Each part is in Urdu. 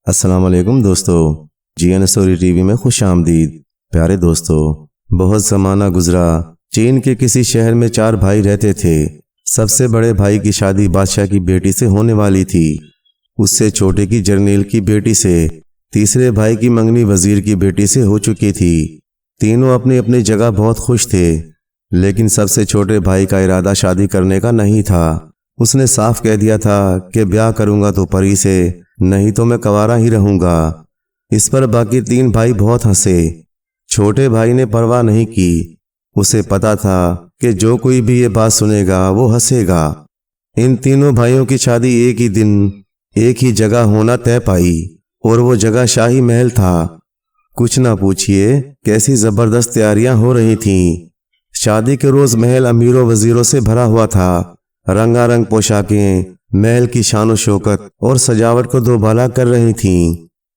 السلام علیکم دوستو، جی این اسٹوری ٹی وی میں خوش آمدید۔ پیارے دوستو، بہت زمانہ گزرا، چین کے کسی شہر میں 4 بھائی رہتے تھے۔ سب سے بڑے بھائی کی شادی بادشاہ کی بیٹی سے ہونے والی تھی، اس سے چھوٹے کی جرنیل کی بیٹی سے، تیسرے بھائی کی منگنی وزیر کی بیٹی سے ہو چکی تھی۔ تینوں اپنی اپنی جگہ بہت خوش تھے، لیکن سب سے چھوٹے بھائی کا ارادہ شادی کرنے کا نہیں تھا۔ اس نے صاف کہہ دیا تھا کہ بیاہ کروں گا تو پری سے، نہیں تو میں کنوارا ہی رہوں گا۔ اس پر باقی 3 بھائی بہت ہنسے۔ چھوٹے بھائی نے پرواہ نہیں کی، اسے پتا تھا کہ جو کوئی بھی یہ بات سنے گا وہ ہنسے گا۔ ان تینوں بھائیوں کی شادی ایک ہی دن ایک ہی جگہ ہونا طے پائی، اور وہ جگہ شاہی محل تھا۔ کچھ نہ پوچھئے کیسی زبردست تیاریاں ہو رہی تھیں۔ شادی کے روز محل امیروں وزیروں سے بھرا ہوا تھا۔ رنگا رنگ پوشاکیں محل کی شان و شوکت اور سجاوٹ کو دوبالا کر رہی تھیں۔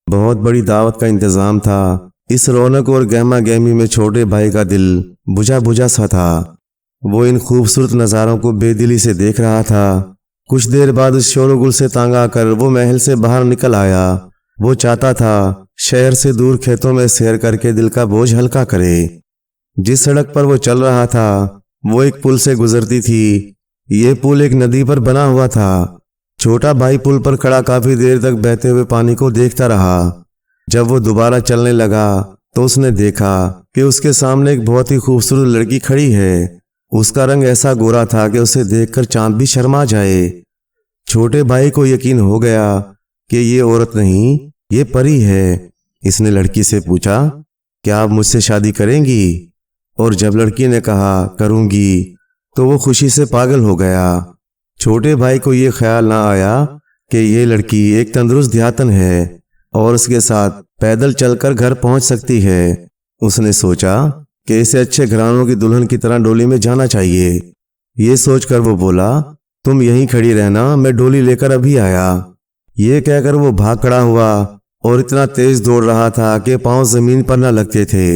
بہت بڑی دعوت کا انتظام تھا۔ اس رونق اور گہما گہمی میں چھوٹے بھائی کا دل بجھا بجھا سا تھا۔ وہ ان خوبصورت نظاروں کو بے دلی سے دیکھ رہا تھا۔ کچھ دیر بعد اس شور و گل سے تانگ آ کر وہ محل سے باہر نکل آیا۔ وہ چاہتا تھا شہر سے دور کھیتوں میں سیر کر کے دل کا بوجھ ہلکا کرے۔ جس سڑک پر وہ چل رہا تھا وہ ایک پل سے گزرتی تھی۔ یہ پل ایک ندی پر بنا ہوا تھا۔ چھوٹا بھائی پل پر کھڑا کافی دیر تک بہتے ہوئے پانی کو دیکھتا رہا۔ جب وہ دوبارہ چلنے لگا تو اس نے دیکھا کہ اس کے سامنے ایک بہت ہی خوبصورت لڑکی کھڑی ہے۔ اس کا رنگ ایسا گورا تھا کہ اسے دیکھ کر چاند بھی شرما جائے۔ چھوٹے بھائی کو یقین ہو گیا کہ یہ عورت نہیں، یہ پری ہے۔ اس نے لڑکی سے پوچھا، کیا آپ مجھ سے شادی کریں گی؟ اور جب لڑکی نے کہا کروں گی تو وہ خوشی سے پاگل ہو گیا۔ چھوٹے بھائی کو یہ خیال نہ آیا کہ یہ لڑکی ایک تندرست دیہاتن ہے اور اس کے ساتھ پیدل چل کر گھر پہنچ سکتی ہے۔ اس نے سوچا کہ اسے اچھے گھرانوں کی دلہن کی طرح ڈولی میں جانا چاہیے۔ یہ سوچ کر وہ بولا، تم یہیں کھڑی رہنا، میں ڈولی لے کر ابھی آیا۔ یہ کہہ کر وہ بھاگ کھڑا ہوا اور اتنا تیز دوڑ رہا تھا کہ پاؤں زمین پر نہ لگتے تھے۔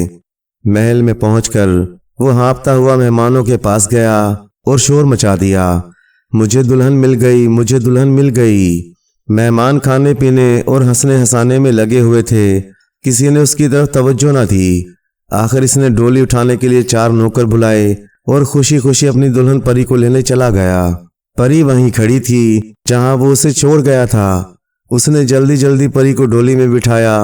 محل میں پہنچ کر وہ ہانپتا ہوا مہمانوں کے پاس گیا اور شور مچا دیا، مجھے دلہن مل گئی، مجھے دلہن مل گئی۔ مہمان کھانے پینے اور ہنسنے ہنسانے میں لگے ہوئے تھے، کسی نے اس کی طرف توجہ نہ دی۔ آخر اس نے ڈولی اٹھانے کے لیے 4 نوکر بلائے اور خوشی خوشی اپنی دلہن پری کو لینے چلا گیا۔ پری وہیں کھڑی تھی جہاں وہ اسے چھوڑ گیا تھا۔ اس نے جلدی جلدی پری کو ڈولی میں بٹھایا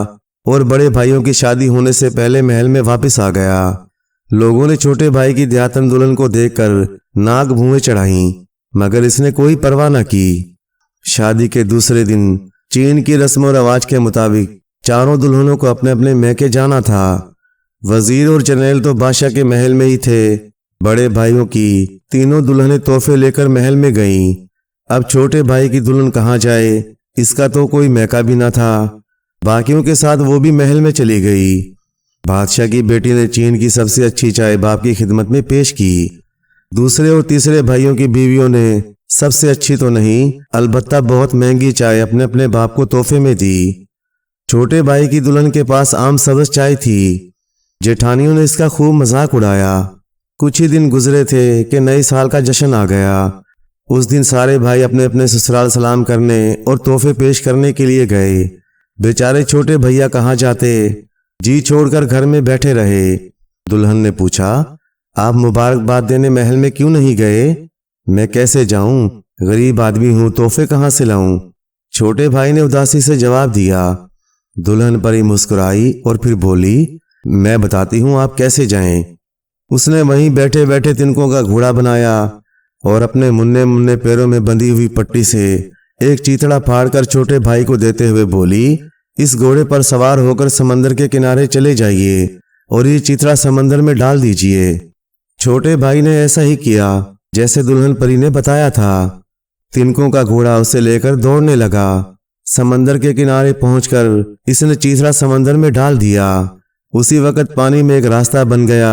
اور بڑے بھائیوں کی شادی ہونے سے پہلے محل میں واپس آ گیا۔ لوگوں نے چھوٹے بھائی کی دیہاتن دلہن کو دیکھ کر ناک بھویں چڑھائیں، مگر اس نے کوئی پرواہ نہ کی۔ شادی کے دوسرے دن چین کی رسم و رواج کے مطابق 4 دلہنوں کو اپنے اپنے میکے جانا تھا۔ وزیر اور جرنیل تو بادشاہ کے محل میں ہی تھے۔ بڑے بھائیوں کی تینوں دلہنیں تحفے لے کر محل میں گئیں۔ اب چھوٹے بھائی کی دلہن کہاں جائے، اس کا تو کوئی میکا بھی نہ تھا۔ باقیوں کے ساتھ وہ بھی محل میں چلی گئی۔ بادشاہ کی بیٹی نے چین کی سب سے اچھی چائے باپ کی خدمت میں پیش کی۔ دوسرے اور تیسرے بھائیوں کی بیویوں نے سب سے اچھی تو نہیں، البتہ بہت مہنگی چائے اپنے اپنے باپ کو تحفے میں دی۔ چھوٹے بھائی کی دلہن کے پاس عام سبز چائے تھی۔ جیٹھانیوں نے اس کا خوب مذاق اڑایا۔ کچھ ہی دن گزرے تھے کہ نئے سال کا جشن آ گیا۔ اس دن سارے بھائی اپنے اپنے سسرال سلام کرنے اور تحفے پیش کرنے کے لیے گئے۔ بیچارے چھوٹے بھیا کہاں جاتے، جی چھوڑ کر گھر میں بیٹھے رہے۔ دلہن نے پوچھا، آپ مبارکباد دینے محل میں کیوں نہیں گئے؟ میں کیسے جاؤں، غریب آدمی ہوں، تحفے کہاں سے لاؤں؟ چھوٹے بھائی نے اداسی سے جواب دیا۔ دلہن پری مسکرائی اور پھر بولی، میں بتاتی ہوں آپ کیسے جائیں۔ اس نے وہیں بیٹھے بیٹھے تنکوں کا گھوڑا بنایا اور اپنے مننے مننے پیروں میں بندھی ہوئی پٹی سے ایک چیتڑا پھاڑ کر چھوٹے بھائی کو دیتے ہوئے بولی، اس گھوڑے پر سوار ہو کر سمندر کے کنارے چلے جائیے اور یہ چیتڑا سمندر میں ڈال دیجیے۔ چھوٹے بھائی نے ایسا ہی کیا جیسے دلہن پری نے بتایا تھا۔ تنکوں کا گھوڑا اسے لے کر دوڑنے لگا۔ سمندر کے کنارے پہنچ کر اس نے چیتڑا سمندر میں ڈال دیا۔ اسی وقت پانی میں ایک راستہ بن گیا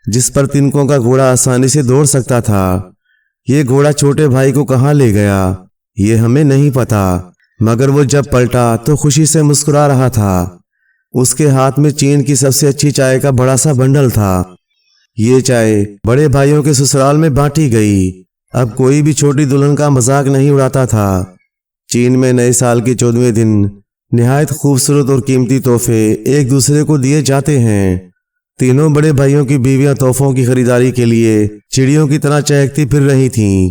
جس پر تنکوں کا گھوڑا آسانی سے دوڑ سکتا تھا۔ یہ گھوڑا چھوٹے بھائی کو کہاں لے گیا یہ ہمیں نہیں پتا، مگر وہ جب پلٹا تو خوشی سے مسکرا رہا تھا۔ اس کے ہاتھ میں چین کی سب سے اچھی چائے کا بڑا سا بنڈل تھا۔ یہ چائے بڑے بھائیوں کے سسرال میں بانٹی گئی۔ اب کوئی بھی چھوٹی دلہن کا مذاق نہیں اڑاتا تھا۔ چین میں نئے سال کی 14ویں دن نہایت خوبصورت اور قیمتی تحفے ایک دوسرے کو دیے جاتے ہیں۔ تینوں بڑے بھائیوں کی بیویاں تحفوں کی خریداری کے لیے چڑیوں کی طرح چہکتی پھر رہی تھیں۔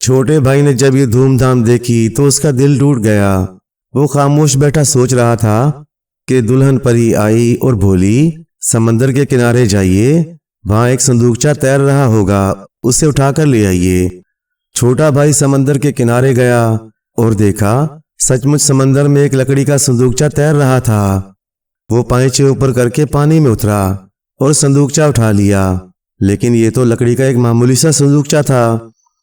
چھوٹے بھائی نے جب یہ دھوم دھام دیکھی تو اس کا دل ٹوٹ گیا۔ وہ خاموش بیٹھا سوچ رہا تھا کہ دلہن پری آئی اور بولی، سمندر کے کنارے جائیے، وہاں ایک صندوقچہ تیر رہا ہوگا، اسے اٹھا کر لے آئیے۔ چھوٹا بھائی سمندر کے کنارے گیا اور دیکھا سچ مچ سمندر میں ایک لکڑی کا صندوقچہ تیر رہا تھا۔ وہ پائچے اوپر کر کے پانی میں اترا اور صندوقچہ اٹھا لیا، لیکن یہ تو لکڑی کا ایک معمولی سا صندوقچہ تھا۔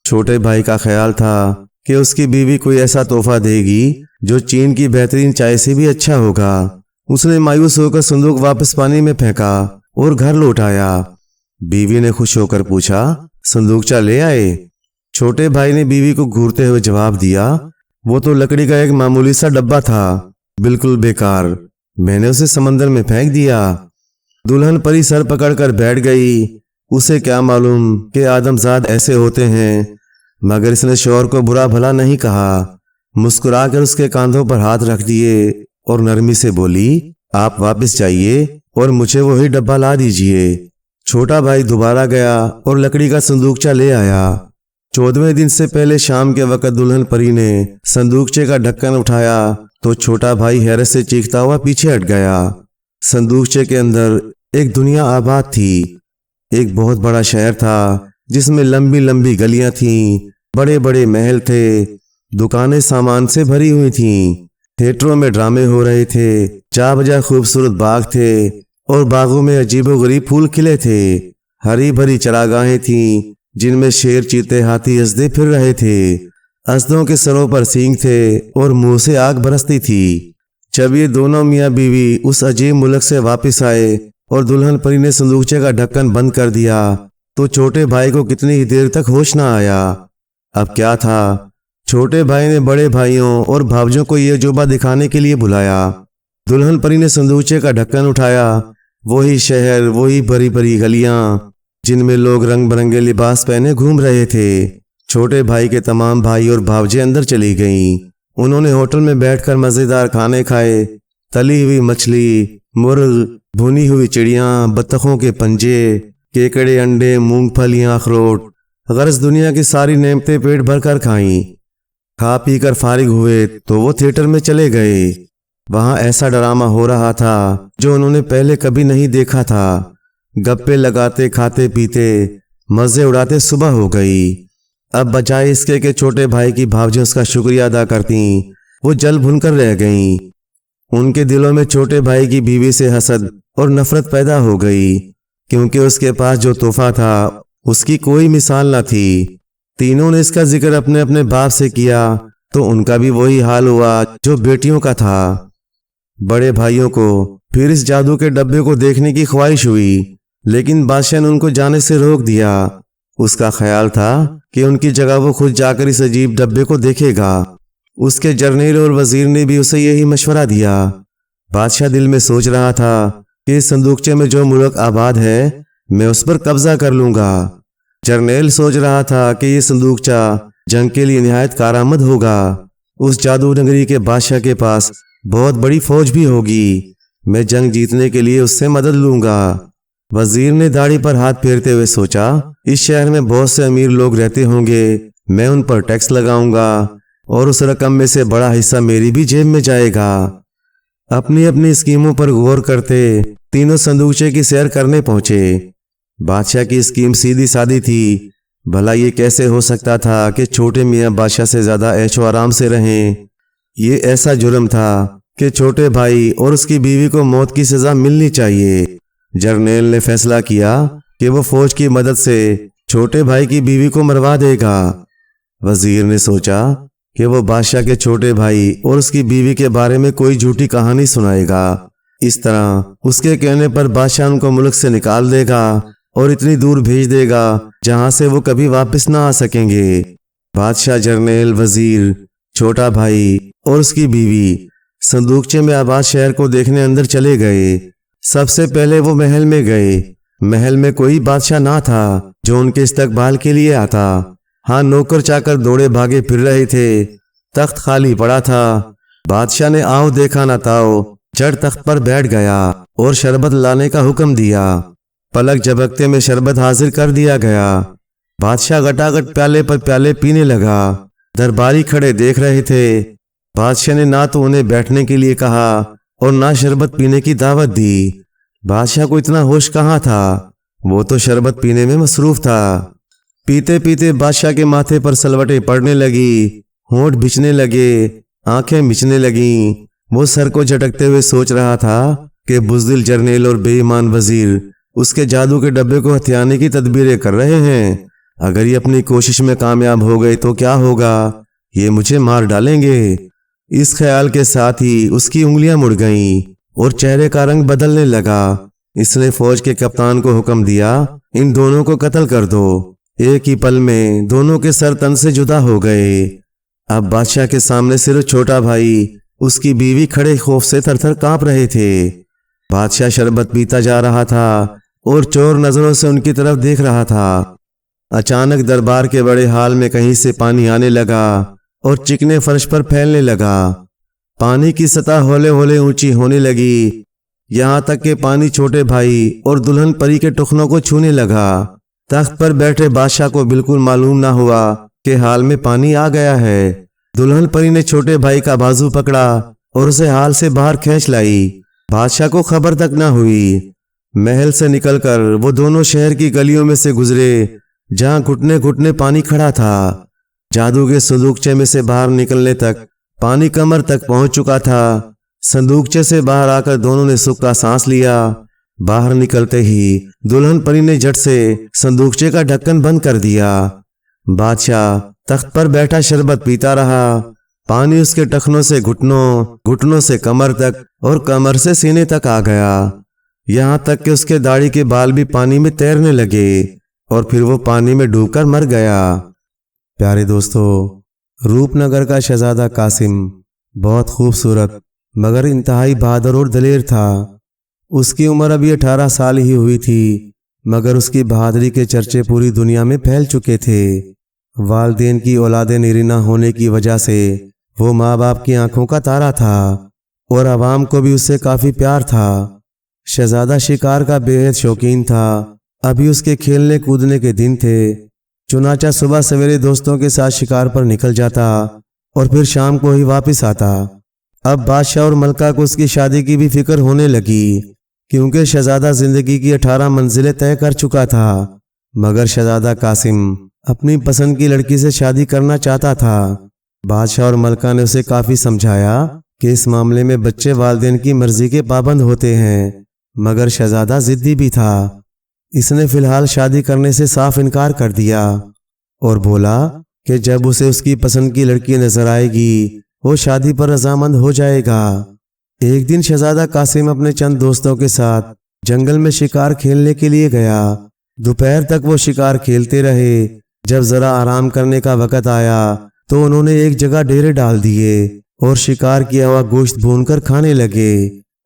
چھوٹے بھائی کا خیال تھا کہ اس کی بیوی کوئی ایسا تحفہ دے گی جو چین کی بہترین چائے سے بھی اچھا ہوگا۔ اس نے مایوس ہو کر صندوق واپس پانی میں پھینکا اور گھر لوٹ آیا۔ بیوی نے خوش ہو کر پوچھا، صندوقچہ لے آئے؟ چھوٹے بھائی نے بیوی کو گھورتے ہوئے جواب دیا، وہ تو لکڑی کا ایک معمولی سا ڈبہ تھا، بالکل بیکار، میں نے اسے سمندر میں پھینک دیا۔ دلہن پری سر پکڑ کر بیٹھ گئی۔ اسے کیا معلوم کہ آدمزاد ایسے ہوتے ہیں، مگر اس نے شوہر کو برا بھلا نہیں کہا۔ مسکرا کر اس کے کاندھوں پر ہاتھ رکھ دیے اور نرمی سے بولی، آپ واپس جائیے اور مجھے وہی ڈبہ لا دیجیے۔ چھوٹا بھائی دوبارہ گیا اور لکڑی کا صندوقچہ لے آیا۔ 14ویں دن سے پہلے شام کے وقت دلہن پری نے صندوقچے کا ڈھکن اٹھایا تو چھوٹا بھائی حیرت سے چیختا ہوا پیچھے ہٹ گیا۔ صندوقچے کے اندر ایک دنیا آباد تھی۔ ایک بہت بڑا شہر تھا جس میں لمبی لمبی گلیاں تھیں، بڑے بڑے محل تھے، دکانیں سامان سے بھری ہوئی تھیں، تھیٹروں میں ڈرامے ہو رہے تھے، جا بجا خوبصورت باغ تھے اور باغوں میں عجیب و غریب پھول کھلے تھے، ہری بھری چراگاہیں تھیں جن میں شیر، چیتے، ہاتھی، اسدے پھر رہے تھے۔ اسدوں کے سروں پر سینگ تھے اور منہ سے آگ برستی تھی۔ جب یہ دونوں میاں بیوی اس عجیب ملک سے واپس آئے اور دلہن پری نے صندوقچے کا ڈھکن بند کر دیا تو چھوٹے بھائی کو کتنی ہی دیر تک ہوش نہ آیا۔ اب کیا تھا؟ چھوٹے بھائی نے بڑے بھائیوں اور بھاوجوں کو یہ عجوبہ دکھانے کے لیے بلایا۔ دلہن پری نے صندوقچے کا ڈھکن اٹھایا۔ وہی شہر، وہی بھری بھری گلیاں جن میں لوگ رنگ برنگے لباس پہنے گھوم رہے تھے۔ چھوٹے بھائی کے تمام بھائی اور بھاوجیں اندر چلی گئیں۔ انہوں نے ہوٹل میں بیٹھ کر مزیدار کھانے کھائے، تلی ہوئی مچھلی، مرغ، بھونی ہوئی چڑیاں، بطخوں کے پنجے، کیکڑے، انڈے، مونگ پھلیاں، اخروٹ، غرض دنیا کی ساری نعمتیں پیٹ بھر کر کھائیں۔ کھا پی کر فارغ ہوئے تو وہ تھیٹر میں چلے گئے۔ وہاں ایسا ڈرامہ ہو رہا تھا جو انہوں نے پہلے کبھی نہیں دیکھا تھا۔ گپے لگاتے، کھاتے پیتے، مزے اڑاتے صبح ہو گئی۔ اب بجائے اس کے کہ چھوٹے بھائی کی بھاوجیں اس کا شکریہ ادا کرتیں، وہ جل بھن کر رہ گئیں۔ ان کے دلوں میں چھوٹے بھائی کی بیوی سے حسد اور نفرت پیدا ہو گئی، کیونکہ اس کے پاس جو تحفہ تھا اس کی کوئی مثال نہ تھی۔ تینوں نے اس کا ذکر اپنے اپنے باپ سے کیا تو ان کا بھی وہی حال ہوا جو بیٹیوں کا تھا۔ بڑے بھائیوں کو پھر اس جادو کے ڈبے کو دیکھنے کی خواہش ہوئی، لیکن بادشاہ نے ان کو جانے سے روک دیا۔ اس کا خیال تھا کہ ان کی جگہ وہ خود جا کر اس عجیب ڈبے کو دیکھے گا۔ اس کے جرنیل اور وزیر نے بھی اسے یہی مشورہ دیا۔ بادشاہ دل میں سوچ رہا تھا کہ اس صندوقچے میں جو ملک آباد ہے میں اس پر قبضہ کر لوں گا۔ جرنیل سوچ رہا تھا کہ یہ صندوقچہ جنگ کے لیے نہایت کارآمد ہوگا۔ اس جادو نگری کے بادشاہ کے پاس بہت بڑی فوج بھی ہوگی، میں جنگ جیتنے کے لیے اس سے مدد لوں گا۔ وزیر نے داڑھی پر ہاتھ پھیرتے ہوئے سوچا، اس شہر میں بہت سے امیر لوگ رہتے ہوں گے، میں ان پر ٹیکس لگاؤں گا اور اس رقم میں سے بڑا حصہ میری بھی جیب میں جائے گا۔ اپنی اپنی اسکیموں پر غور کرتے تینوں صندوقچے کی سیر کرنے پہنچے۔ بادشاہ کی اسکیم سیدھی سادی تھی۔ بھلا یہ کیسے ہو سکتا تھا کہ چھوٹے میاں بادشاہ سے زیادہ عیش و آرام سے رہیں؟ یہ ایسا جرم تھا کہ چھوٹے بھائی اور اس کی بیوی کو موت کی سزا ملنی چاہیے۔ جرنیل نے فیصلہ کیا کہ وہ فوج کی مدد سے چھوٹے بھائی کی بیوی کو مروا دے گا۔ وزیر نے سوچا کہ وہ بادشاہ کے چھوٹے بھائی اور اس کی بیوی کے بارے میں کوئی جھوٹی کہانی سنائے گا۔ اس طرح اس کے کہنے پر بادشاہ ان کو ملک سے نکال دے گا اور اتنی دور بھیج دے گا جہاں سے وہ کبھی واپس نہ آ سکیں گے۔ بادشاہ، جرنیل، وزیر، چھوٹا بھائی اور اس کی بیوی صندوقچے میں آباد شہر کو دیکھنے اندر چلے گئے۔ سب سے پہلے وہ محل میں گئے۔ محل میں کوئی بادشاہ نہ تھا جو ان کے استقبال کے لیے آتا۔ ہاں، نوکر چاکر دوڑے بھاگے پھر رہے تھے، تخت خالی پڑا تھا، بادشاہ نے آؤ دیکھا نہ تاؤ جڑ تخت پر بیٹھ گیا اور شربت لانے کا حکم دیا۔ پلک جھپکتے میں شربت حاضر کر دیا گیا۔ بادشاہ گٹاگٹ پیالے پر پیالے پینے لگا۔ درباری کھڑے دیکھ رہے تھے۔ بادشاہ نے نہ تو انہیں بیٹھنے کے لیے کہا اور نہ شربت پینے کی دعوت دی۔ بادشاہ کو اتنا ہوش کہاں تھا، وہ تو شربت پینے میں مصروف تھا۔ پیتے پیتے بادشاہ کے ماتھے پر سلوٹیں پڑنے لگی، ہونٹ بھنچنے لگے، آنکھیں مچنے لگیں۔ وہ سر کو جھٹکتے ہوئے سوچ رہا تھا کہ بزدل جرنیل اور بے ایمان وزیر اس کے جادو کے ڈبے کو ہتھیانے کی تدبیریں کر رہے ہیں۔ اگر یہ اپنی کوشش میں کامیاب ہو گئے تو کیا ہوگا، یہ مجھے مار ڈالیں گے۔ اس خیال کے ساتھ ہی اس کی انگلیاں مڑ گئیں اور چہرے کا رنگ بدلنے لگا۔ اس نے فوج کے کپتان کو حکم دیا، ان دونوں کو قتل کر دو۔ ایک ہی پل میں دونوں کے سر تن سے جدا ہو گئے۔ اب بادشاہ کے سامنے صرف چھوٹا بھائی، اس کی بیوی کھڑے خوف سے تھر تھر کانپ رہے تھے۔ بادشاہ شربت پیتا جا رہا تھا اور چور نظروں سے ان کی طرف دیکھ رہا تھا۔ اچانک دربار کے بڑے ہال میں کہیں سے پانی آنے لگا اور چکنے فرش پر پھیلنے لگا۔ پانی کی سطح ہولے ہولے اونچی ہونے لگی، یہاں تک کہ پانی چھوٹے بھائی اور دلہن پری کے ٹخنوں کو چھونے لگا۔ تخت پر بیٹھے بادشاہ کو بالکل معلوم نہ ہوا کہ ہال میں پانی آ گیا ہے۔ دلہن پری نے چھوٹے بھائی کا بازو پکڑا اور اسے ہال سے باہر کھینچ لائی۔ بادشاہ کو خبر تک نہ ہوئی۔ محل سے نکل کر وہ دونوں شہر کی گلیوں میں سے گزرے جہاں گھٹنے گھٹنے پانی کھڑا تھا۔ جادو کے صندوقچے میں سے باہر نکلنے تک پانی کمر تک پہنچ چکا تھا۔ صندوقچے سے باہر آ کر دونوں نے سکھ کا سانس لیا۔ باہر نکلتے ہی دلہن پری نے جھٹ سے صندوقچے کا ڈھکن بند کر دیا۔ بادشاہ تخت پر بیٹھا شربت پیتا رہا۔ پانی اس کے ٹخنوں سے گھٹنوں، گھٹنوں سے کمر تک اور کمر سے سینے تک آ گیا، یہاں تک کہ اس کے داڑھی کے بال بھی پانی میں تیرنے لگے اور پھر وہ پانی میں ڈوب کر مر گیا۔ پیارے دوستو، روپ نگر کا شہزادہ قاسم بہت خوبصورت مگر انتہائی بہادر اور دلیر تھا۔ اس کی عمر ابھی 18 سال ہی ہوئی تھی، مگر اس کی بہادری کے چرچے پوری دنیا میں پھیل چکے تھے۔ والدین کی اولاد نیری نہ ہونے کی وجہ سے وہ ماں باپ کی آنکھوں کا تارا تھا اور عوام کو بھی اس سے کافی پیار تھا۔ شہزادہ شکار کا بے حد شوقین تھا۔ ابھی اس کے کھیلنے کودنے کے دن تھے، چنانچہ صبح سویرے دوستوں کے ساتھ شکار پر نکل جاتا اور پھر شام کو ہی واپس آتا۔ اب بادشاہ اور ملکہ کو اس کی شادی کی بھی فکر ہونے لگی، کیونکہ شہزادہ زندگی کی 18 منزلیں طے کر چکا تھا، مگر شہزادہ قاسم اپنی پسند کی لڑکی سے شادی کرنا چاہتا تھا۔ بادشاہ اور ملکہ نے اسے کافی سمجھایا کہ اس معاملے میں بچے والدین کی مرضی کے پابند ہوتے ہیں، مگر شہزادہ ضدی بھی تھا۔ اس نے فی الحال شادی کرنے سے صاف انکار کر دیا اور بولا کہ جب اسے اس کی پسند کی لڑکی نظر آئے گی وہ شادی پر رضامند ہو جائے گا۔ ایک دن شہزادہ قاسم اپنے چند دوستوں کے ساتھ جنگل میں شکار کھیلنے کے لیے گیا۔ دوپہر تک وہ شکار کھیلتے رہے۔ جب ذرا آرام کرنے کا وقت آیا تو انہوں نے ایک جگہ ڈیرے ڈال دیے اور شکار کیا ہوا گوشت بھون کر کھانے لگے۔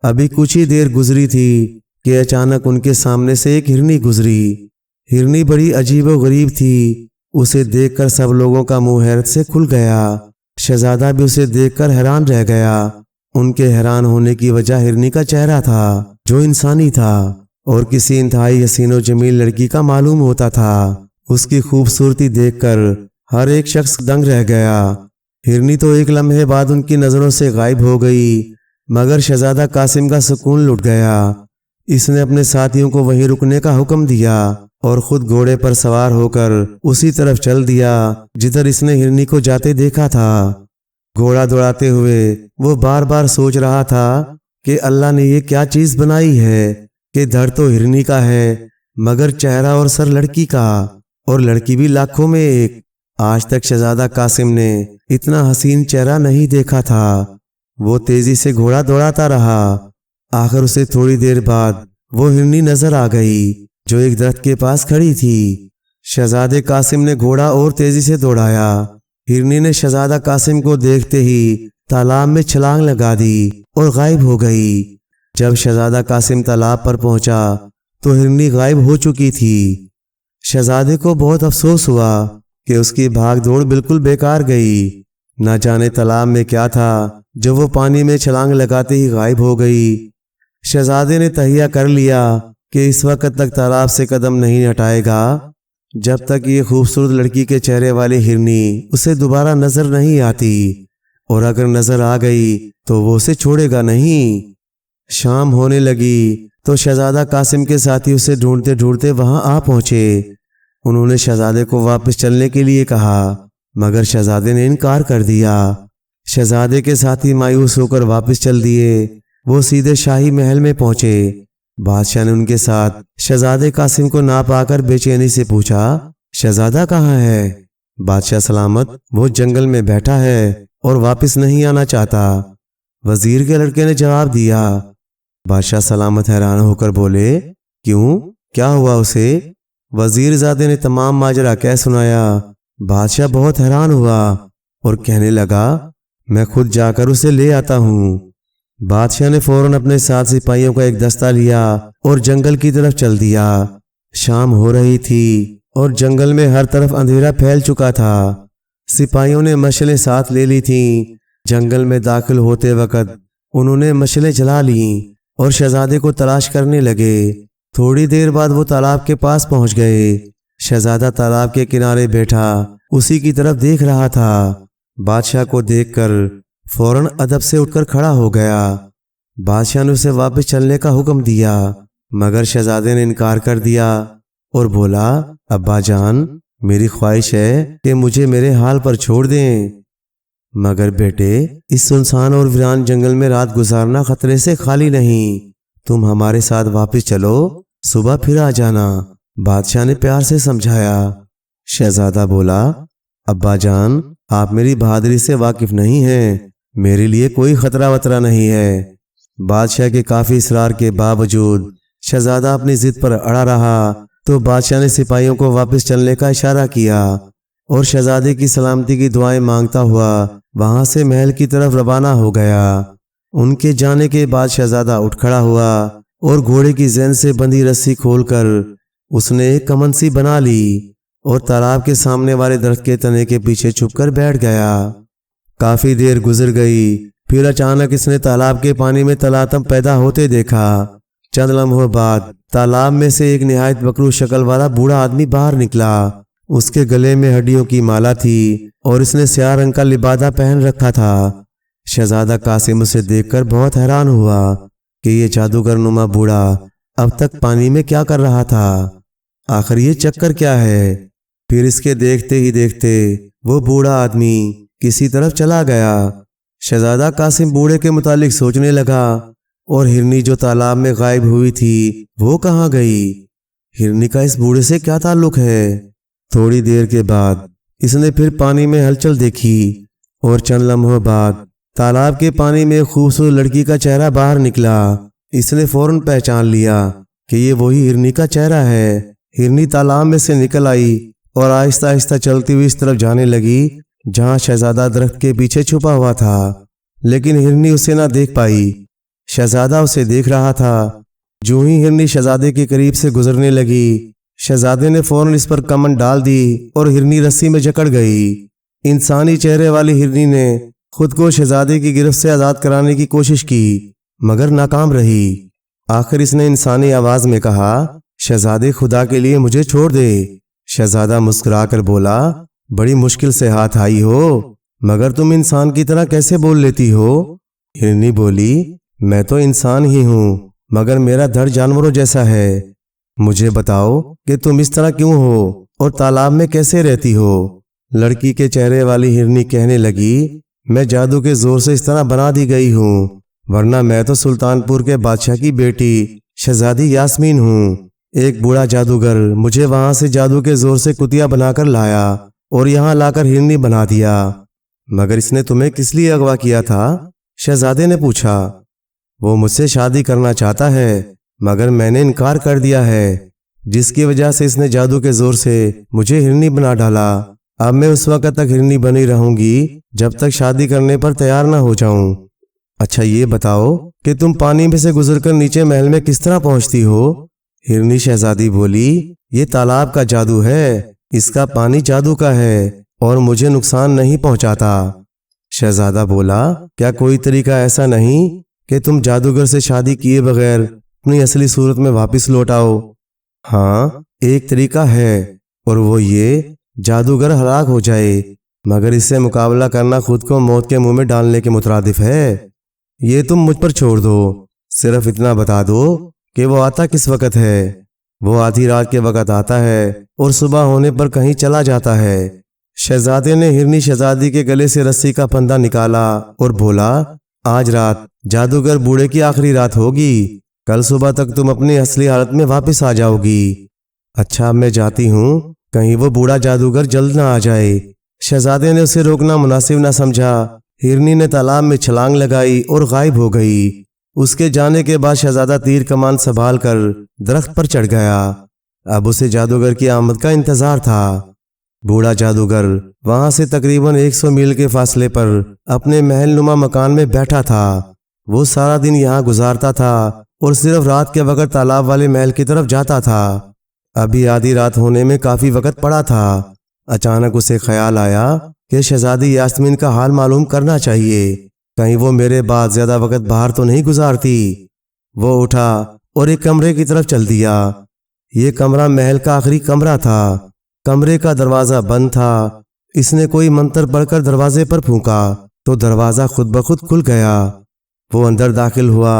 ابھی کچھ ہی دیر گزری تھی کہ اچانک ان کے سامنے سے ایک ہرنی گزری۔ ہرنی بڑی عجیب و غریب تھی، اسے دیکھ کر سب لوگوں کا منہ حیرت سے کھل گیا۔ شہزادہ بھی اسے دیکھ کر حیران رہ گیا۔ ان کے حیران ہونے کی وجہ ہرنی کا چہرہ تھا جو انسانی تھا اور کسی انتہائی حسین و جمیل لڑکی کا معلوم ہوتا تھا۔ اس کی خوبصورتی دیکھ کر ہر ایک شخص دنگ رہ گیا۔ ہرنی تو ایک لمحے بعد ان کی نظروں سے غائب ہو گئی، مگر شہزادہ قاسم کا سکون لٹ گیا۔ اس نے اپنے ساتھیوں کو وہیں رکنے کا حکم دیا اور خود گھوڑے پر سوار ہو کر اسی طرف چل دیا جدھر اس نے ہرنی کو جاتے دیکھا تھا۔ گھوڑا دوڑاتے ہوئے وہ بار بار سوچ رہا تھا کہ اللہ نے یہ کیا چیز بنائی ہے کہ دھڑ تو ہرنی کا ہے مگر چہرہ اور سر لڑکی کا، اور لڑکی بھی لاکھوں میں ایک۔ آج تک شہزادہ قاسم نے اتنا حسین چہرہ نہیں دیکھا تھا۔ وہ تیزی سے گھوڑا دوڑاتا رہا۔ آخر اسے تھوڑی دیر بعد وہ ہرنی نظر آ گئی جو ایک درخت کے پاس کھڑی تھی۔ شہزادہ قاسم نے گھوڑا اور تیزی سے دوڑایا۔ ہرنی نے شہزادہ قاسم کو دیکھتے ہی تالاب میں چھلانگ لگا دی اور غائب ہو گئی۔ جب شہزادہ قاسم تالاب پر پہنچا تو ہرنی غائب ہو چکی تھی۔ شہزادے کو بہت افسوس ہوا کہ اس کی بھاگ دوڑ بالکل بیکار گئی۔ نہ جانے تالاب میں کیا تھا جو وہ پانی میں چھلانگ لگاتے ہی غائب ہو گئی۔ شہزادے نے تہیہ کر لیا کہ اس وقت تک تالاب سے قدم نہیں ہٹائے گا جب تک یہ خوبصورت لڑکی کے چہرے والی ہرنی اسے دوبارہ نظر نہیں آتی، اور اگر نظر آ گئی تو وہ اسے چھوڑے گا نہیں۔ شام ہونے لگی تو شہزادہ قاسم کے ساتھی اسے ڈھونڈتے ڈھونڈتے وہاں آ پہنچے۔ انہوں نے شہزادے کو واپس چلنے کے لیے کہا، مگر شہزادے نے انکار کر دیا۔ شہزادے کے ساتھی مایوس ہو کر واپس چل دیے۔ وہ سیدھے شاہی محل میں پہنچے۔ بادشاہ نے ان کے ساتھ شہزادے قاسم کو نہ پا کر بے چینی سے پوچھا، شہزادہ کہاں ہے؟ بادشاہ سلامت، وہ جنگل میں بیٹھا ہے اور واپس نہیں آنا چاہتا، وزیر کے لڑکے نے جواب دیا۔ بادشاہ سلامت حیران ہو کر بولے، کیوں؟ کیا ہوا اسے؟ وزیر زادے نے تمام ماجرا کہہ سنایا۔ بادشاہ بہت حیران ہوا اور کہنے لگا، میں خود جا کر اسے لے آتا ہوں۔ بادشاہ نے فوراً اپنے ساتھ سپاہیوں کا ایک دستہ لیا اور جنگل کی طرف چل دیا۔ شام ہو رہی تھی اور جنگل میں ہر طرف اندھیرا پھیل چکا تھا۔ سپاہیوں نے مشعلیں ساتھ لے لی تھیں۔ جنگل میں داخل ہوتے وقت انہوں نے مشعلیں جلا لیں اور شہزادے کو تلاش کرنے لگے۔ تھوڑی دیر بعد وہ تالاب کے پاس پہنچ گئے۔ شہزادہ تالاب کے کنارے بیٹھا اسی کی طرف دیکھ رہا تھا۔ بادشاہ کو دیکھ کر فوراً ادب سے اٹھ کر کھڑا ہو گیا۔ بادشاہ نے اسے واپس چلنے کا حکم دیا، مگر شہزادے نے انکار کر دیا اور بولا، ابا جان، میری خواہش ہے کہ مجھے میرے حال پر چھوڑ دیں، مگر بیٹے اس سنسان اور ویران جنگل میں رات گزارنا خطرے سے خالی نہیں، تم ہمارے ساتھ واپس چلو، صبح پھر آ جانا، بادشاہ نے پیار سے سمجھایا۔ شہزادہ بولا، ابا جان، آپ میری بہادری سے واقف نہیں ہیں، میرے لیے کوئی خطرہ وطرہ نہیں ہے۔ بادشاہ کے کافی اصرار کے باوجود شہزادہ اپنی ضد پر اڑا رہا تو بادشاہ نے سپاہیوں کو واپس چلنے کا اشارہ کیا اور شہزادے کی سلامتی کی دعائیں مانگتا ہوا وہاں سے محل کی طرف روانہ ہو گیا۔ ان کے جانے کے بعد شہزادہ اٹھ کھڑا ہوا اور گھوڑے کی زین سے بندھی رسی کھول کر اس نے ایک کمن سی بنا لی اور تالاب کے سامنے والے درخت کے تنے کے پیچھے چھپ کر بیٹھ گیا۔ کافی دیر گزر گئی، پھر اچانک اس نے تالاب کے پانی میں تلاطم پیدا ہوتے دیکھا۔ چند لمحوں بعد تالاب میں سے ایک نہایت بکرو شکل والا بوڑھا آدمی باہر نکلا۔ اس کے گلے میں ہڈیوں کی مالا تھی اور اس نے سیاہ رنگ کا لبادہ پہن رکھا تھا۔ شہزادہ قاسم اسے دیکھ کر بہت حیران ہوا کہ یہ جادوگر نما بوڑھا اب تک پانی میں کیا کر رہا تھا، آخر یہ چکر کیا ہے؟ پھر اس کے دیکھتے ہی دیکھتے وہ بوڑھا آدمی کسی طرف چلا گیا۔ شہزادہ قاسم بوڑھے کے متعلق سوچنے لگا، اور ہرنی جو تالاب میں غائب ہوئی تھی وہ کہاں گئی؟ ہرنی کا اس بوڑھے سے کیا تعلق ہے؟ تھوڑی دیر کے بعد اس نے پھر پانی میں ہلچل دیکھی اور چند لمحوں بعد تالاب کے پانی میں ایک خوبصورت لڑکی کا چہرہ باہر نکلا۔ اس نے فوراً پہچان لیا کہ یہ وہی ہرنی کا چہرہ ہے۔ ہرنی تالاب میں سے نکل آئی اور آہستہ آہستہ چلتی ہوئی اس طرف جانے لگی جہاں شہزادہ درخت کے پیچھے چھپا ہوا تھا، لیکن ہرنی اسے نہ دیکھ پائی۔ شہزادہ اسے دیکھ رہا تھا۔ جو ہی ہرنی شہزادے کے قریب سے گزرنے لگی، شہزادے نے فوراً اس پر کمن ڈال دی اور ہرنی رسی میں جکڑ گئی۔ انسانی چہرے والی ہرنی نے خود کو شہزادے کی گرفت سے آزاد کرانے کی کوشش کی، مگر ناکام رہی۔ آخر اس نے انسانی آواز میں کہا، شہزادے خدا کے لیے مجھے چھوڑ دے۔ شہزادہ مسکرا کر بولا، بڑی مشکل سے ہاتھ آئی ہو، مگر تم انسان کی طرح کیسے بول لیتی ہو؟ ہرنی بولی، میں تو انسان ہی ہوں، مگر میرا دھڑ جانوروں جیسا ہے۔ مجھے بتاؤ کہ تم اس طرح کیوں ہو اور تالاب میں کیسے رہتی ہو؟ لڑکی کے چہرے والی ہرنی کہنے لگی، میں جادو کے زور سے اس طرح بنا دی گئی ہوں، ورنہ میں تو سلطان پور کے بادشاہ کی بیٹی شہزادی یاسمین ہوں۔ ایک بوڑھا جادوگر مجھے وہاں سے جادو کے زور سے کتیا بنا کر لایا اور یہاں لا کر ہرنی بنا دیا۔ مگر اس نے تمہیں کس لیے اغوا کیا تھا؟ شہزادے نے پوچھا۔ وہ مجھ سے شادی کرنا چاہتا ہے، مگر میں نے انکار کر دیا ہے، جس کی وجہ سے اس نے جادو کے زور سے مجھے ہرنی بنا ڈالا۔ اب میں اس وقت تک ہرنی بنی رہوں گی جب تک شادی کرنے پر تیار نہ ہو جاؤں۔ اچھا یہ بتاؤ کہ تم پانی میں سے گزر کر نیچے محل میں کس طرح پہنچتی ہو؟ ہرنی شہزادی بولی، یہ تالاب کا جادو ہے، اس کا پانی جادو کا ہے اور مجھے نقصان نہیں پہنچاتا۔ شہزادہ بولا، کیا کوئی طریقہ ایسا نہیں کہ تم جادوگر سے شادی کیے بغیر اپنی اصلی صورت میں واپس لوٹ آؤ؟ ہاں، ایک طریقہ ہے، اور وہ یہ جادوگر ہلاک ہو جائے، مگر اس سے مقابلہ کرنا خود کو موت کے منہ میں ڈالنے کے مترادف ہے۔ یہ تم مجھ پر چھوڑ دو، صرف اتنا بتا دو کہ وہ آتا کس وقت ہے۔ وہ آدھی رات کے وقت آتا ہے اور صبح ہونے پر کہیں چلا جاتا ہے۔ شہزادے نے ہرنی شہزادی کے گلے سے رسی کا پھندا نکالا اور بولا، آج رات جادوگر بوڑھے کی آخری رات ہوگی، کل صبح تک تم اپنی اصلی حالت میں واپس آ جاؤ گی۔ اچھا، اب میں جاتی ہوں، کہیں وہ بوڑھا جادوگر جلد نہ آ جائے۔ شہزادے نے اسے روکنا مناسب نہ سمجھا۔ ہرنی نے تالاب میں چھلانگ لگائی اور غائب ہو گئی۔ اس کے جانے کے بعد شہزادہ تیر کمان سنبھال کر درخت پر چڑھ گیا۔ اب اسے جادوگر کی آمد کا انتظار تھا۔ بوڑھا جادوگر وہاں سے تقریباً 100 میل کے فاصلے پر اپنے محل نما مکان میں بیٹھا تھا۔ وہ سارا دن یہاں گزارتا تھا اور صرف رات کے وقت تالاب والے محل کی طرف جاتا تھا۔ ابھی آدھی رات ہونے میں کافی وقت پڑا تھا۔ اچانک اسے خیال آیا کہ شہزادی یاسمین کا حال معلوم کرنا چاہیے، کہیں وہ میرے بعد زیادہ وقت باہر تو نہیں گزارتی۔ وہ اٹھا اور ایک کمرے کی طرف چل دیا۔ یہ کمرہ محل کا آخری کمرہ تھا۔ کمرے کا دروازہ بند تھا۔ اس نے کوئی منتر پڑھ کر دروازے پر پھونکا تو دروازہ خود بخود کھل گیا۔ وہ اندر داخل ہوا۔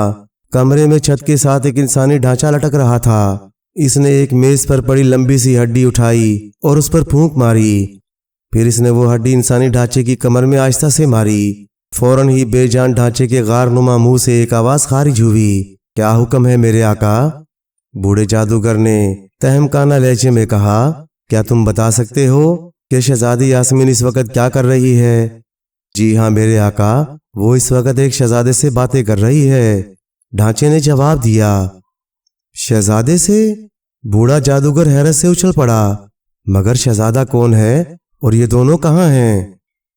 کمرے میں چھت کے ساتھ ایک انسانی ڈھانچہ لٹک رہا تھا۔ اس نے ایک میز پر پڑی لمبی سی ہڈی اٹھائی اور اس پر پھونک ماری۔ پھر اس نے وہ ہڈی انسانی ڈھانچے کی کمر میں آہستہ سے ماری۔ فوراً ہی بے جان ڈھانچے کے غار نما منہ سے ایک آواز خارج ہوئی، کیا حکم ہے میرے آقا؟ بوڑھے جادوگر نے تہمکانہ لہجے میں کہا، کیا تم بتا سکتے ہو کہ شہزادی یاسمین اس وقت کیا کر رہی ہے؟ جی ہاں میرے آقا، وہ اس وقت ایک شہزادے سے باتیں کر رہی ہے، ڈھانچے نے جواب دیا۔ شہزادے سے؟ بوڑھا جادوگر حیرت سے اچھل پڑا، مگر شہزادہ کون ہے اور یہ دونوں کہاں ہیں؟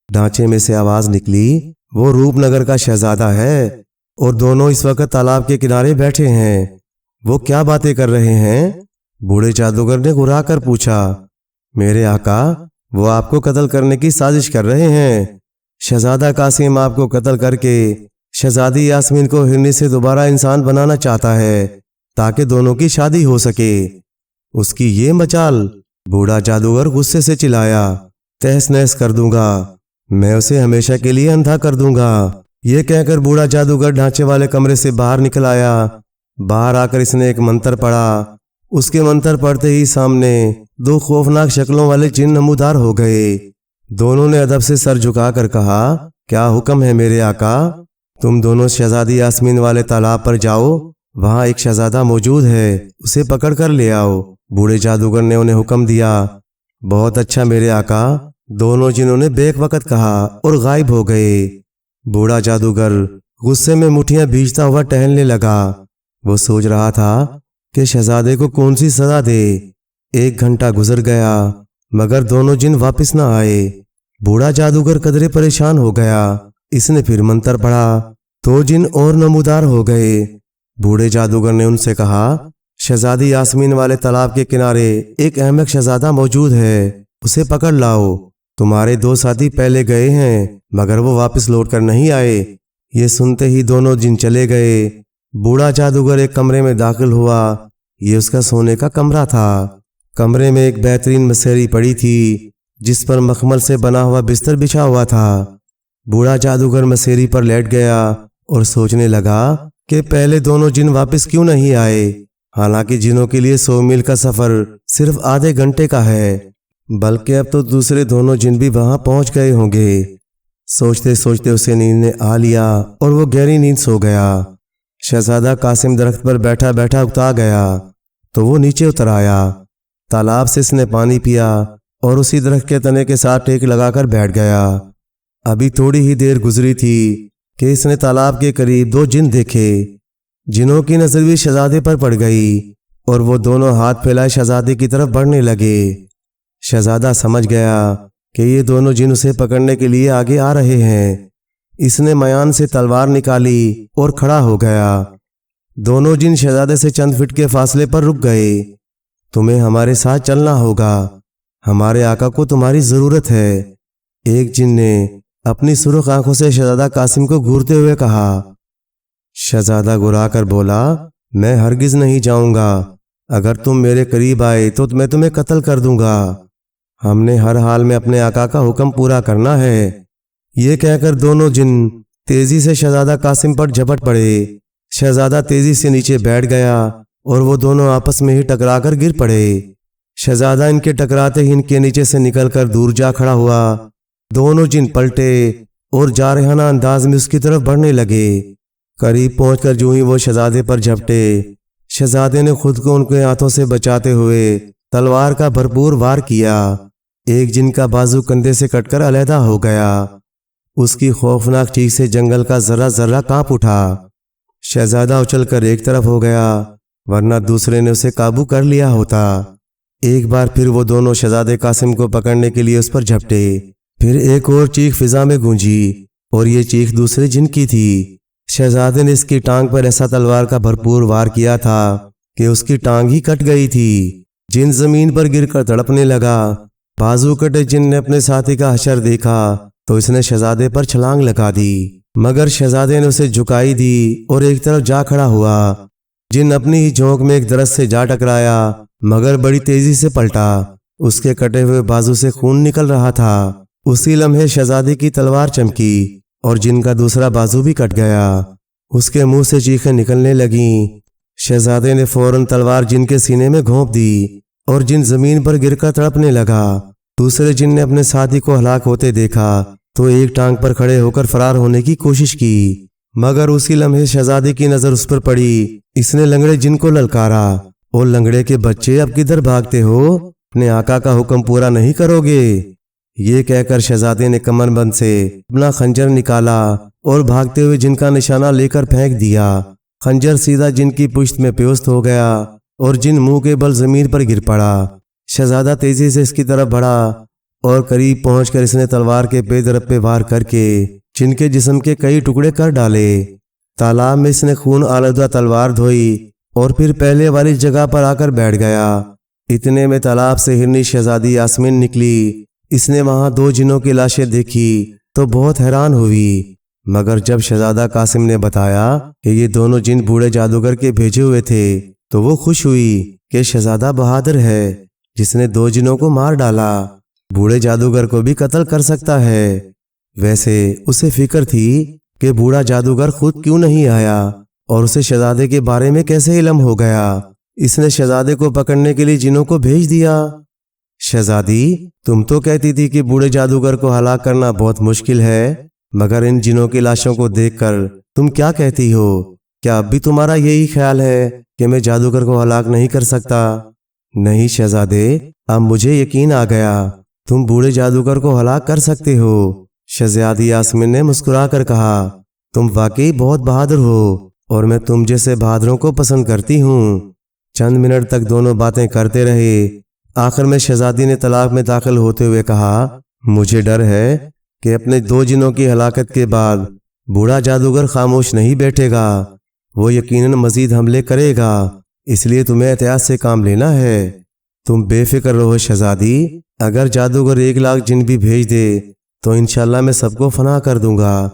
ڈھانچے میں سے آواز نکلی، وہ روپ نگر کا شہزادہ ہے اور دونوں اس وقت تالاب کے کنارے بیٹھے ہیں۔ وہ کیا باتیں کر رہے ہیں؟ بوڑھے جادوگر نے گھرا کر پوچھا۔ میرے آقا، وہ آپ کو قتل کرنے کی سازش کر رہے ہیں۔ شہزادہ قاسم آپ کو قتل کر کے شہزادی یاسمین کو ہرنی سے دوبارہ انسان بنانا چاہتا ہے تاکہ دونوں کی شادی ہو سکے۔ اس کی یہ مچال! بوڑھا جادوگر غصے سے چلایا، تہس نہس کر دوں گا، میں اسے ہمیشہ کے لیے اندھا کر دوں گا۔ یہ کہہ کر بوڑھا جادوگر ڈھانچے والے کمرے سے باہر نکل آیا۔ باہر آ کر اس نے ایک منتر پڑھا۔ اس کے منتر پڑھتے ہی سامنے دو خوفناک شکلوں والے جن نمودار ہو گئے۔ دونوں نے ادب سے سر جھکا کر کہا، کیا حکم ہے میرے آقا؟ تم دونوں شہزادی یاسمین والے تالاب پر جاؤ، وہاں ایک شہزادہ موجود ہے، اسے پکڑ کر لے آؤ۔ بوڑھے جادوگر نے انہیں حکم دیا۔ بہت اچھا میرے آقا، دونوں جنہوں نے بیک وقت کہا اور غائب ہو گئے۔ بوڑھا جادوگر غصے میں مٹھیاں بھیجتا ہوا ٹہلنے لگا۔ وہ سوچ رہا تھا کہ شہزادے کو کون سی سزا دے۔ 1 گھنٹہ گزر گیا مگر دونوں جن واپس نہ آئے۔ بوڑھا جادوگر قدرے پریشان ہو گیا۔ اس نے پھر منتر پڑھا، 2 جن اور نمودار ہو گئے۔ بوڑھے جادوگر نے ان سے کہا، شہزادی یاسمین والے تالاب کے کنارے ایک احمق شہزادہ موجود ہے، اسے پکڑ لاؤ۔ تمہارے 2 ساتھی پہلے گئے ہیں مگر وہ واپس لوٹ کر نہیں آئے۔ یہ سنتے ہی دونوں جن چلے گئے۔ بوڑھا جادوگر ایک کمرے میں داخل ہوا۔ یہ اس کا سونے کا کمرہ تھا۔ کمرے میں ایک بہترین مسیری پڑی تھی جس پر مخمل سے بنا ہوا بستر بچھا ہوا تھا۔ بوڑھا جادوگر مسیری پر لیٹ گیا اور سوچنے لگا کہ پہلے دونوں جن واپس کیوں نہیں آئے، حالانکہ جنوں کے لیے 100 میل کا سفر صرف آدھے گھنٹے کا ہے، بلکہ اب تو دوسرے دونوں جن بھی وہاں پہنچ گئے ہوں گے۔ سوچتے سوچتے اسے نیند نے آ لیا اور وہ گہری نیند سو گیا۔ شہزادہ قاسم درخت پر بیٹھا بیٹھا اکتا گیا تو وہ نیچے اتر آیا۔ تالاب سے اس نے پانی پیا اور اسی درخت کے تنے کے ساتھ ٹیک لگا کر بیٹھ گیا۔ ابھی تھوڑی ہی دیر گزری تھی کہ اس نے تالاب کے قریب 2 جن دیکھے۔ جنوں کی نظر بھی شہزادے پر پڑ گئی اور وہ دونوں ہاتھ پھیلائے شہزادے کی طرف بڑھنے لگے۔ شہزادہ سمجھ گیا کہ یہ دونوں جن اسے پکڑنے کے لیے آگے آ رہے ہیں۔ اس نے میان سے تلوار نکالی اور کھڑا ہو گیا۔ دونوں جن شہزادے سے چند فٹ کے فاصلے پر رک گئے۔ تمہیں ہمارے ساتھ چلنا ہوگا، ہمارے آقا کو تمہاری ضرورت ہے۔ ایک جن نے اپنی سرخ آنکھوں سے شہزادہ قاسم کو گھورتے ہوئے کہا۔ شہزادہ گھبرا کر بولا، میں ہرگز نہیں جاؤں گا، اگر تم میرے قریب آئے تو میں تمہیں قتل کر دوں گا۔ ہم نے ہر حال میں اپنے آقا کا حکم پورا کرنا ہے۔ یہ کہہ کر دونوں جن تیزی سے شہزادہ قاسم پر جھپٹ پڑے۔ شہزادہ تیزی سے نیچے بیٹھ گیا اور وہ دونوں آپس میں ہی ٹکرا کر گر پڑے۔ شہزادہ ان کے ٹکراتے ہی ان کے نیچے سے نکل کر دور جا کھڑا ہوا۔ دونوں جن پلٹے اور جارحانہ انداز میں اس کی طرف بڑھنے لگے۔ قریب پہنچ کر جو ہی وہ شہزادے پر جھپٹے، شہزادے نے خود کو ان کے ہاتھوں سے بچاتے ہوئے تلوار کا بھرپور وار کیا۔ ایک جن کا بازو کندھے سے کٹ کر علیحدہ ہو گیا۔ اس کی خوفناک چیخ سے جنگل کا ذرہ ذرہ کانپ اٹھا۔ شہزادہ اچھل کر ایک طرف ہو گیا، ورنہ دوسرے نے اسے قابو کر لیا ہوتا۔ ایک بار پھر وہ دونوں شہزادے قاسم کو پکڑنے کے لیے اس پر جھپٹے۔ پھر ایک اور چیخ فضا میں گونجی اور یہ چیخ دوسرے جن کی تھی۔ شہزادے نے اس کی ٹانگ پر ایسا تلوار کا بھرپور وار کیا تھا کہ اس کی ٹانگ ہی کٹ گئی تھی۔ جن زمین پر گر کر تڑپنے لگا۔ بازو کٹے جن نے اپنے ساتھی کا حشر دیکھا تو اس نے شہزادے پر چھلانگ لگا دی، مگر شہزادے نے اسے جھکائی دی اور ایک طرف جا کھڑا ہوا۔ جن اپنی ہی جھونک میں ایک درخت سے جا ٹکرایا، مگر بڑی تیزی سے پلٹا۔ اس کے کٹے ہوئے بازو سے خون نکل رہا تھا۔ اسی لمحے شہزادے کی تلوار چمکی اور جن کا دوسرا بازو بھی کٹ گیا۔ اس کے منہ سے چیخیں نکلنے لگیں۔ شہزادے نے فوراً تلوار جن کے سینے میں گھونپ دی اور جن زمین پر گر کر تڑپنے لگا۔ دوسرے جن نے اپنے ساتھی کو ہلاک ہوتے دیکھا تو ایک ٹانگ پر کھڑے ہو کر فرار ہونے کی کوشش کی، مگر اسی لمحے شہزادے کی نظر اس پر پڑی۔ اس نے لنگڑے جن کو للکارا، اور لنگڑے کے بچے اب کدھر بھاگتے ہو؟ اپنے آقا کا حکم پورا نہیں کرو گے؟ یہ کہہ کر شہزادے نے کمر بند سے اپنا خنجر نکالا اور بھاگتے ہوئے جن کا نشانہ لے کر پھینک دیا۔ خنجر سیدھا جن کی پشت میں پیوست ہو گیا اور جن منہ کے بل زمین پر گر پڑا۔ شہزادہ تیزی سے اس کی طرف بڑھا اور قریب پہنچ کر اس نے تلوار کے پے درب پہ وار کر کے جن کے جسم کے کئی ٹکڑے کر ڈالے۔ تالاب میں اس نے خون آلودہ تلوار دھوئی اور پھر پہلے والی جگہ پر آ کر بیٹھ گیا۔ اتنے میں تالاب سے ہرنی شہزادی یاسمین نکلی۔ اس نے وہاں دو جنوں کی لاشیں دیکھی تو بہت حیران ہوئی، مگر جب شہزادہ قاسم نے بتایا کہ یہ دونوں جن بوڑھے جادوگر کے بھیجے ہوئے تھے تو وہ خوش ہوئی کہ شہزادہ بہادر ہے جس نے دو جنوں کو مار ڈالا، بوڑھے جادوگر کو بھی قتل کر سکتا ہے۔ ویسے اسے فکر تھی کہ بوڑھا جادوگر خود کیوں نہیں آیا اور اسے شہزادے کے بارے میں کیسے علم ہو گیا۔ اس نے شہزادے کو پکڑنے کے لیے جنوں کو بھیج دیا۔ شہزادی، تم تو کہتی تھی کہ بوڑھے جادوگر کو ہلاک کرنا بہت مشکل ہے، مگر ان جنوں کی لاشوں کو دیکھ کر تم کیا کہتی ہو؟ کیا اب بھی تمہارا یہی خیال ہے کہ میں جادوگر کو ہلاک نہیں کر سکتا؟ نہیں شہزادے، اب مجھے یقین آ گیا، تم بوڑھے جادوگر کو ہلاک کر سکتے ہو۔ شہزادی یاسمین نے مسکرا کر کہا، تم واقعی بہت بہادر ہو اور میں تم جیسے بہادروں کو پسند کرتی ہوں۔ چند منٹ تک دونوں باتیں کرتے رہے۔ آخر میں شہزادی نے تالاب میں داخل ہوتے ہوئے کہا، مجھے ڈر ہے کہ اپنے دو جنوں کی ہلاکت کے بعد بوڑھا جادوگر خاموش نہیں بیٹھے گا، وہ یقیناً مزید حملے کرے گا، اس لیے تمہیں احتیاط سے کام لینا ہے۔ تم بے فکر رہو شہزادی، اگر جادوگر 1,00,000 جن بھی بھیج دے تو انشاءاللہ میں سب کو فنا کر دوں گا۔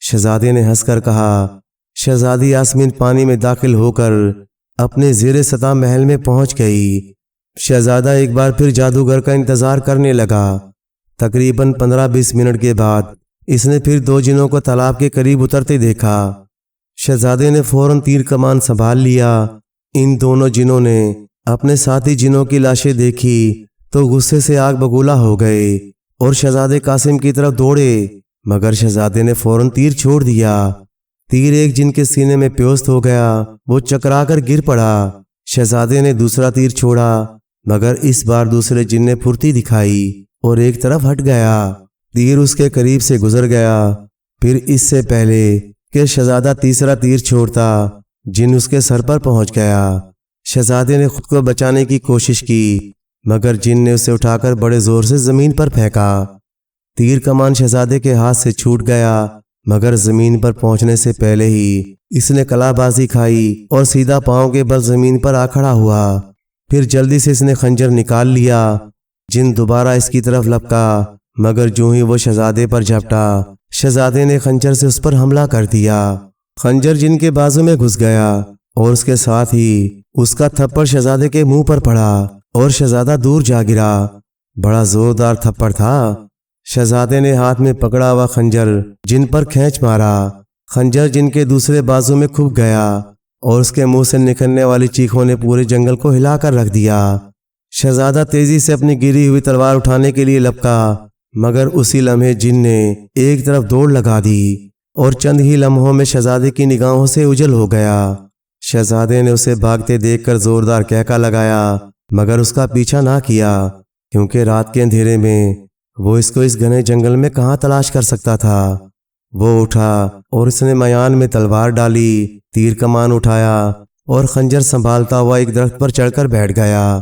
شہزادے نے ہنس کر کہا۔ شہزادی یاسمین پانی میں داخل ہو کر اپنے زیر سطح محل میں پہنچ گئی۔ شہزادہ ایک بار پھر جادوگر کا انتظار کرنے لگا۔ تقریباً 15-20 منٹ کے بعد اس نے پھر دو جنوں کو تالاب کے قریب اترتے دیکھا۔ شہزادے نے فوراً تیر کمان سنبھال لیا۔ ان دونوں جنوں نے اپنے ساتھی جنوں کی لاشیں دیکھی تو غصے سے آگ بگولا ہو گئے اور شہزادے قاسم کی طرف دوڑے، مگر شہزادے نے فوراً تیر چھوڑ دیا۔ تیر ایک جن کے سینے میں پیوست ہو گیا، وہ چکرا کر گر پڑا۔ شہزادے نے دوسرا تیر چھوڑا، مگر اس بار دوسرے جن نے پھرتی دکھائی اور ایک طرف ہٹ گیا۔ تیر اس کے قریب سے گزر گیا۔ پھر اس سے پہلے کہ شہزادہ تیسرا تیر چھوڑتا، جن اس کے سر پر پہنچ گیا۔ شہزادے نے خود کو بچانے کی کوشش کی، مگر جن نے اسے اٹھا کر بڑے زور سے زمین پر پھینکا۔ تیر کمان شہزادے کے ہاتھ سے چھوٹ گیا، مگر زمین پر پہنچنے سے پہلے ہی اس نے کلا بازی کھائی اور سیدھا پاؤں کے بل زمین پر آ کھڑا ہوا۔ پھر جلدی سے اس نے خنجر نکال لیا۔ جن دوبارہ اس کی طرف لپکا مگر جو ہی وہ شہزادے پر جھپٹا، شہزادے نے خنجر سے اس پر حملہ کر دیا۔ خنجر جن کے بازو میں گھس گیا اور اس کے ساتھ ہی اس کا تھپڑ شہزادے کے منہ پر پڑا اور شہزادہ دور جا گرا۔ بڑا زوردار تھپڑ تھا۔ شہزادے نے ہاتھ میں پکڑا ہوا خنجر جن پر کھینچ مارا۔ خنجر جن کے دوسرے بازو میں کھپ گیا اور اس کے منہ سے نکلنے والی چیخوں نے پورے جنگل کو ہلا کر رکھ دیا۔ شہزادہ تیزی سے اپنی گری ہوئی تلوار اٹھانے کے لیے لپکا، مگر اسی لمحے جن نے ایک طرف دوڑ لگا دی اور چند ہی لمحوں میں شہزادے کی نگاہوں سے اوجھل ہو گیا۔ شہزادے نے اسے بھاگتے دیکھ کر زوردار کہکا لگایا، مگر اس کا پیچھا نہ کیا، کیونکہ رات کے اندھیرے میں وہ اس کو اس گھنے جنگل میں کہاں تلاش کر سکتا تھا۔ وہ اٹھا اور اس نے میان میں تلوار ڈالی، تیر کمان اٹھایا اور خنجر سنبھالتا ہوا ایک درخت پر چڑھ کر بیٹھ گیا۔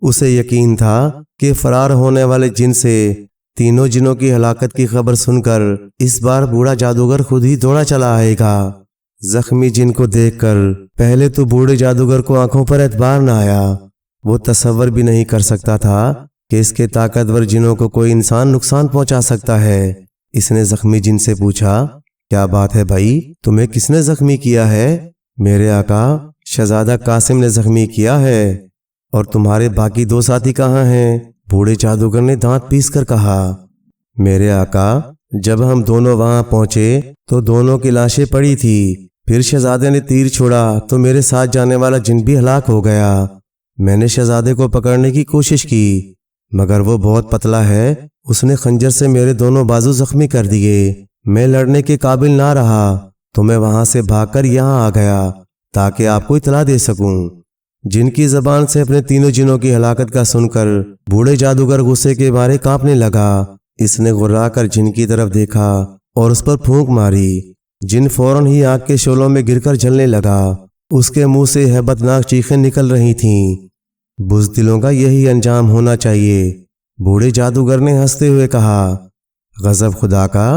اسے یقین تھا کہ فرار ہونے والے جن سے تینوں جنوں کی ہلاکت کی خبر سن کر اس بار بوڑھا جادوگر خود ہی دوڑا چلا آئے گا۔ زخمی جن کو دیکھ کر پہلے تو بوڑھے جادوگر کو آنکھوں پر اعتبار نہ آیا۔ وہ تصور بھی نہیں کر سکتا تھا کہ اس کے طاقتور جنوں کو کوئی انسان نقصان پہنچا سکتا ہے۔ اس نے زخمی جن سے پوچھا، کیا بات ہے بھائی، تمہیں کس نے زخمی کیا ہے؟ میرے آقا، شہزادہ قاسم نے زخمی کیا ہے۔ اور تمہارے باقی دو ساتھی کہاں ہیں؟ بوڑھے جادوگر نے دانت پیس کر کہا۔ میرے آقا، جب ہم دونوں وہاں پہنچے تو دونوں کی لاشیں پڑی تھی، پھر شہزادے نے تیر چھوڑا تو میرے ساتھ جانے والا جن بھی ہلاک ہو گیا۔ میں نے شہزادے کو پکڑنے کی کوشش کی، مگر وہ بہت پتلا ہے، اس نے خنجر سے میرے دونوں بازو زخمی کر دیے۔ میں لڑنے کے قابل نہ رہا تو میں وہاں سے بھاگ کر یہاں آ گیا تاکہ آپ کو اطلاع دے سکوں۔ جن کی زبان سے اپنے تینوں جنوں کی ہلاکت کا سن کر بوڑھے جادوگر غصے کے مارے کانپنے لگا۔ اس نے غرا کر جن کی طرف دیکھا اور اس پر پھونک ماری۔ جن فوراً ہی آگ کے شعلوں میں گر کر جلنے لگا۔ اس کے منہ سے ہیبت ناک چیخیں نکل رہی تھیں۔ بزدلوں کا یہی انجام ہونا چاہیے، بوڑھے جادوگر نے ہنستے ہوئے کہا۔ غضب خدا کا،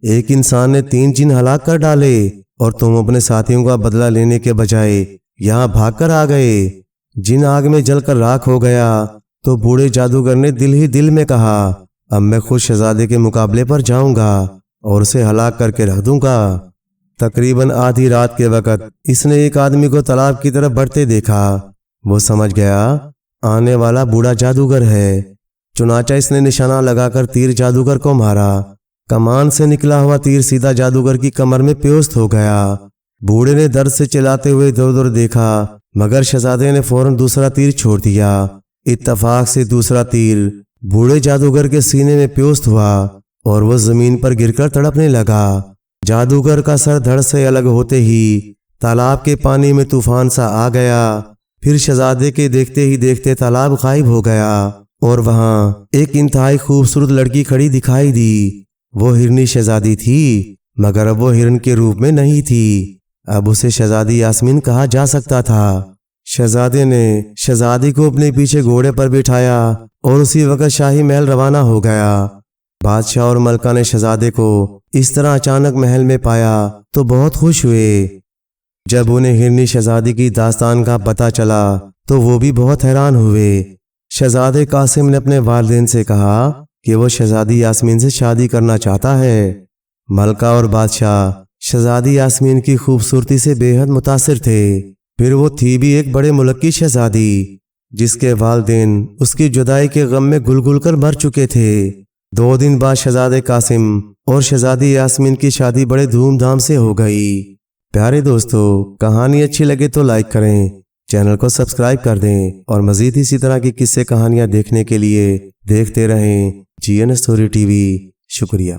ایک انسان نے 3 جن ہلاک کر ڈالے اور تم اپنے ساتھیوں کا بدلہ لینے کے بجائے یہاں بھاگ کر آ گئے۔ جن آگ میں جل کر راکھ ہو گیا تو بوڑھے جادوگر نے دل ہی دل میں کہا، اب میں خود شہزادے کے مقابلے پر جاؤں گا اور اسے ہلاک کر کے رکھ دوں گا۔ تقریباً آدھی رات کے وقت اس نے ایک آدمی کو تالاب کی طرف بڑھتے دیکھا۔ وہ سمجھ گیا آنے والا بوڑھا جادوگر ہے، چنانچہ اس نے نشانہ لگا کر تیر جادوگر کو مارا۔ کمان سے نکلا ہوا تیر سیدھا جادوگر کی کمر میں پیوست ہو گیا۔ بوڑھے نے درد سے چلاتے ہوئے ادھر ادھر دیکھا، مگر شہزادے نے فوراً دوسرا تیر چھوڑ دیا۔ اتفاق سے دوسرا تیر بوڑھے جادوگر کے سینے میں پیوست ہوا اور وہ زمین پر گر کر تڑپنے لگا۔ جادوگر کا سر دھڑ سے الگ ہوتے ہی تالاب کے پانی میں طوفان سا آ گیا۔ پھر شہزادے کے دیکھتے ہی دیکھتے تالاب غائب ہو گیا اور وہاں ایک انتہائی خوبصورت لڑکی کھڑی دکھائی دی۔ وہ ہرنی شہزادی تھی، مگر اب وہ ہرن کے روپ میں نہیں تھی، اب اسے شہزادی یاسمین کہا جا سکتا تھا۔ شہزادے نے شہزادی کو اپنے پیچھے گھوڑے پر بٹھایا اور اسی وقت شاہی محل روانہ ہو گیا۔ بادشاہ اور ملکہ نے شہزادے کو اس طرح اچانک محل میں پایا تو بہت خوش ہوئے۔ جب انہیں ہرنی شہزادی کی داستان کا پتہ چلا تو وہ بھی بہت حیران ہوئے۔ شہزادے قاسم نے اپنے والدین سے کہا کہ وہ شہزادی یاسمین سے شادی کرنا چاہتا ہے۔ ملکہ اور بادشاہ شہزادی یاسمین کی خوبصورتی سے بے حد متاثر تھے۔ پھر وہ تھی بھی ایک بڑے ملک کی شہزادی جس کے والدین اس کی جدائی کے غم میں گل گل کر مر چکے تھے۔ 2 دن بعد شہزادے قاسم اور شہزادی یاسمین کی شادی بڑے دھوم دھام سے ہو گئی۔ پیارے دوستو، کہانی اچھی لگے تو لائک کریں، چینل کو سبسکرائب کر دیں اور مزید اسی طرح کی قصے کہانیاں دیکھنے کے لیے دیکھتے رہیں GN اسٹوری TV۔ شکریہ۔